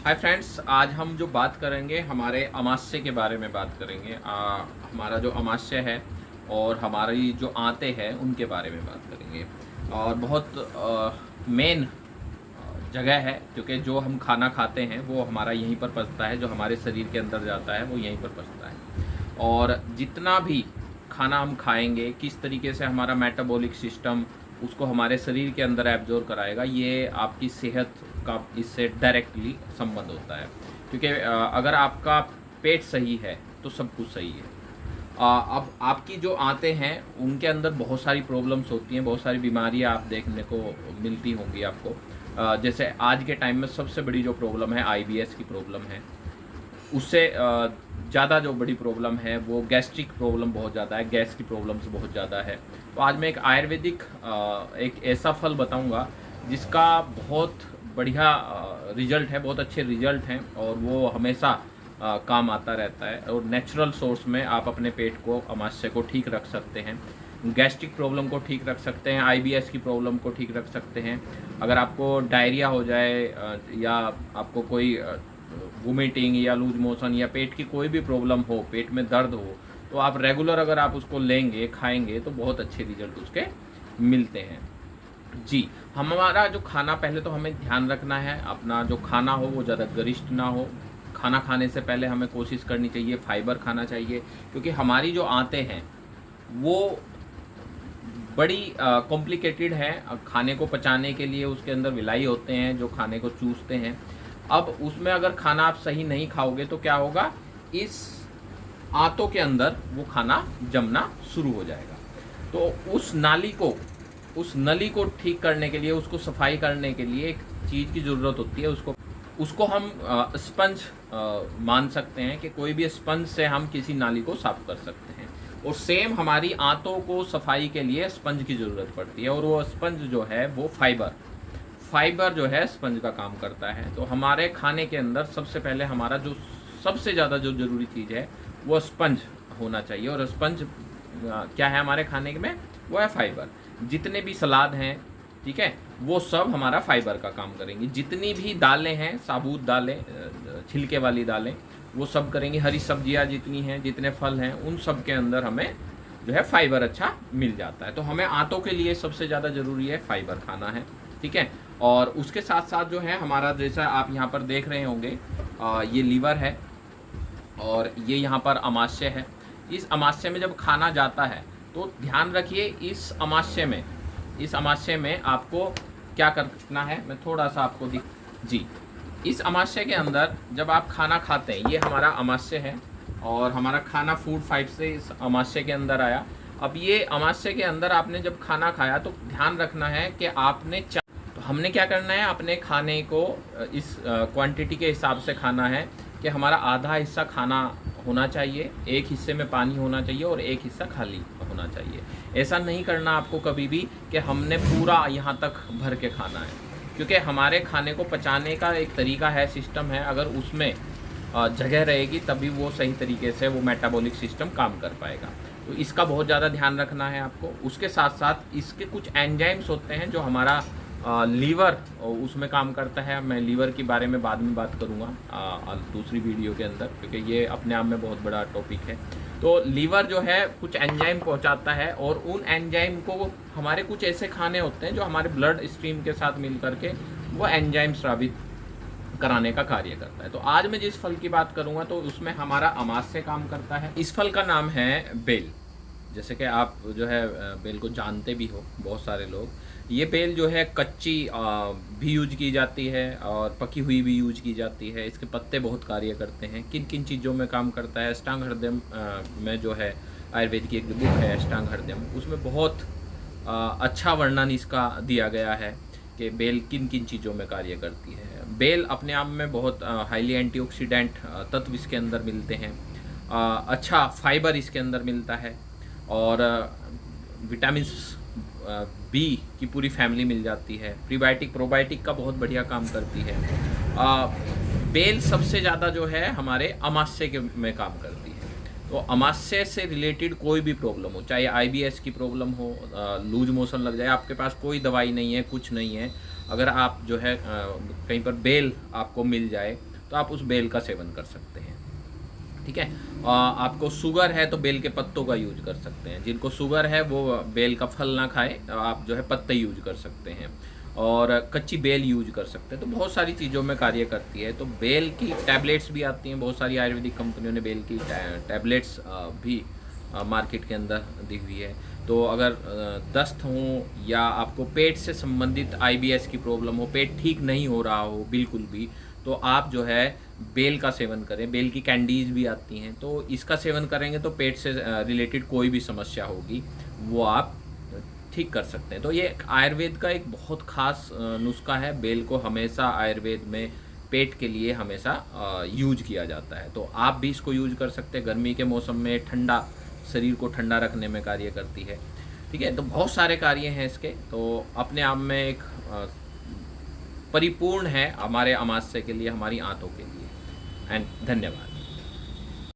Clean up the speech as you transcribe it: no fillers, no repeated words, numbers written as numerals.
Hi friends, आज हम जो बात करेंगे हमारे अमाशय के बारे में बात करेंगे। हमारा जो अमाशय है और हमारी जो आंतें हैं उनके बारे में बात करेंगे। और बहुत मेन जगह है, क्योंकि जो हम खाना खाते हैं वो हमारा यहीं पर पचता है, जो हमारे शरीर के अंदर जाता है वो यहीं पर पचता है। और जितना भी खाना हम खाएंगे, किस तरीके से हमारा मेटाबॉलिक सिस्टम उसको हमारे शरीर के अंदर एब्जॉर्ब कराएगा, ये आपकी सेहत का इससे डायरेक्टली संबंध होता है। क्योंकि अगर आपका पेट सही है तो सब कुछ सही है। अब आपकी जो आंतें हैं उनके अंदर बहुत सारी प्रॉब्लम्स होती हैं, बहुत सारी बीमारियां आप देखने को मिलती होंगी आपको। जैसे आज के टाइम में सबसे बड़ी जो प्रॉब्लम है आईबीएस की प्रॉब्लम है। उससे ज़्यादा जो बड़ी प्रॉब्लम है वो गैस्ट्रिक प्रॉब्लम बहुत ज़्यादा है, गैस की प्रॉब्लम्स बहुत ज़्यादा है। तो आज मैं एक आयुर्वेदिक एक ऐसा फल बताऊंगा जिसका बहुत बढ़िया रिजल्ट है, बहुत अच्छे रिजल्ट हैं और वो हमेशा काम आता रहता है। और नेचुरल सोर्स में आप अपने पेट को, अमाशय को ठीक रख सकते हैं, गैस्ट्रिक प्रॉब्लम को ठीक रख सकते हैं, आईबीएस की प्रॉब्लम को ठीक रख सकते हैं। अगर आपको डायरिया हो जाए या आपको कोई वोमिटिंग या लूज मोशन या पेट की कोई भी प्रॉब्लम हो, पेट में दर्द हो, तो आप रेगुलर अगर आप उसको लेंगे, खाएंगे तो बहुत अच्छे रिजल्ट उसके मिलते हैं। जी, हमारा जो खाना, पहले तो हमें ध्यान रखना है अपना जो खाना हो वो ज़्यादा गरिष्ठ ना हो। खाना खाने से पहले हमें कोशिश करनी चाहिए फाइबर खाना चाहिए, क्योंकि हमारी जो आंतें हैं वो बड़ी कॉम्प्लिकेटेड है। खाने को पचाने के लिए उसके अंदर विलाई होते हैं जो खाने को चूसते हैं। अब उसमें अगर खाना आप सही नहीं खाओगे तो क्या होगा, इस आंतों के अंदर वो खाना जमना शुरू हो जाएगा। तो उस नली को ठीक करने के लिए, उसको सफाई करने के लिए एक चीज़ की ज़रूरत होती है। उसको हम स्पंज मान सकते हैं कि कोई भी स्पंज से हम किसी नाली को साफ कर सकते हैं। और सेम हमारी आंतों को सफाई के लिए स्पंज की ज़रूरत पड़ती है, और वो स्पंज जो है वो फाइबर जो है स्पंज का काम करता है। तो हमारे खाने के अंदर सबसे पहले हमारा जो सबसे ज़्यादा जो ज़रूरी चीज़ है वो स्पंज होना चाहिए। और स्पंज क्या है हमारे खाने में, वो है फाइबर। जितने भी सलाद हैं, ठीक है, वो सब हमारा फाइबर का काम करेंगी। जितनी भी दालें हैं, साबुत दालें, छिलके वाली दालें, वो सब करेंगी। हरी सब्जियां जितनी हैं, जितने फल हैं, उन सब के अंदर हमें जो है फाइबर अच्छा मिल जाता है। तो हमें आंतों के लिए सबसे ज़्यादा ज़रूरी है फाइबर खाना है, ठीक है। और उसके साथ साथ जो है हमारा, जैसा आप यहाँ पर देख रहे होंगे, ये लीवर है और ये यहाँ पर अमाशय है। इस अमाशय में जब खाना जाता है तो ध्यान रखिए, इस अमाशय में आपको क्या करना है, मैं थोड़ा सा आपको जी, इस अमाशय के अंदर जब आप खाना खाते हैं, ये हमारा अमाशय है और हमारा खाना फूड फाइट से इस अमाशय के अंदर आया। अब ये अमाशय के अंदर आपने जब खाना खाया तो ध्यान रखना है कि तो हमने क्या करना है, अपने खाने को इस क्वांटिटी के हिसाब से खाना है कि हमारा आधा हिस्सा खाना होना चाहिए, एक हिस्से में पानी होना चाहिए और एक हिस्सा खाली होना चाहिए। ऐसा नहीं करना आपको कभी भी कि हमने पूरा यहाँ तक भर के खाना है, क्योंकि हमारे खाने को पचाने का एक तरीका है, सिस्टम है। अगर उसमें जगह रहेगी तभी वो सही तरीके से वो मेटाबॉलिक सिस्टम काम कर पाएगा। तो इसका बहुत ज़्यादा ध्यान रखना है आपको। उसके साथ साथ इसके कुछ एंजाइम्स होते हैं जो हमारा लीवर उसमें काम करता है। मैं लीवर के बारे में बाद में बात करूँगा दूसरी वीडियो के अंदर, क्योंकि ये अपने आप में बहुत बड़ा टॉपिक है। तो लीवर जो है कुछ एंजाइम पहुंचाता है, और उन एंजाइम को हमारे कुछ ऐसे खाने होते हैं जो हमारे ब्लड स्ट्रीम के साथ मिल करके वो एंजाइम स्रावित कराने का कार्य करता है। तो आज मैं जिस फल की बात करूंगा तो उसमें हमारा अमाशय काम करता है। इस फल का नाम है बेल। जैसे कि आप जो है बेल को जानते भी हो बहुत सारे लोग। ये बेल जो है कच्ची भी यूज की जाती है और पकी हुई भी यूज की जाती है। इसके पत्ते बहुत कार्य करते हैं। किन किन चीज़ों में काम करता है, अष्टांग हृदयम में जो है आयुर्वेद की एक बुक है अष्टांग हृदयम, उसमें बहुत अच्छा वर्णन इसका दिया गया है कि बेल किन किन चीज़ों में कार्य करती है। बेल अपने आप में बहुत हाईली एंटीऑक्सीडेंट तत्व इसके अंदर मिलते हैं। अच्छा फाइबर इसके अंदर मिलता है और विटामिन बी की पूरी फैमिली मिल जाती है। प्रीबायोटिक प्रोबायोटिक का बहुत बढ़िया काम करती है। बेल सबसे ज़्यादा जो है हमारे अमाशय के में काम करती है। तो अमाशय से रिलेटेड कोई भी प्रॉब्लम हो, चाहे आईबीएस की प्रॉब्लम हो, लूज मोशन लग जाए, आपके पास कोई दवाई नहीं है, कुछ नहीं है, अगर आप जो है कहीं पर बेल आपको मिल जाए तो आप उस बेल का सेवन कर सकते हैं। ठीक है। आपको शुगर है तो बेल के पत्तों का यूज कर सकते हैं। जिनको शुगर है वो बेल का फल ना खाए, आप जो है पत्ते यूज कर सकते हैं, और कच्ची बेल यूज कर सकते हैं। तो बहुत सारी चीज़ों में कार्य करती है। तो बेल की टैबलेट्स भी आती हैं, बहुत सारी आयुर्वेदिक कंपनियों ने बेल की टैबलेट्स भी मार्केट के अंदर दी हुई है। तो अगर दस्त हो या आपको पेट से संबंधित आईबीएस की प्रॉब्लम हो, पेट ठीक नहीं हो रहा हो बिल्कुल भी, तो आप जो है बेल का सेवन करें। बेल की कैंडीज भी आती हैं, तो इसका सेवन करेंगे तो पेट से रिलेटेड कोई भी समस्या होगी वो आप ठीक कर सकते हैं। तो ये आयुर्वेद का एक बहुत खास नुस्खा है। बेल को हमेशा आयुर्वेद में पेट के लिए हमेशा यूज किया जाता है। तो आप भी इसको यूज कर सकते हैं। गर्मी के मौसम में ठंडा, शरीर को ठंडा रखने में कार्य करती है। ठीक है। तो बहुत सारे कार्य हैं इसके, तो अपने आप में एक परिपूर्ण है हमारे अमावस्या के लिए, हमारी आंतों के लिए। एंड धन्यवाद।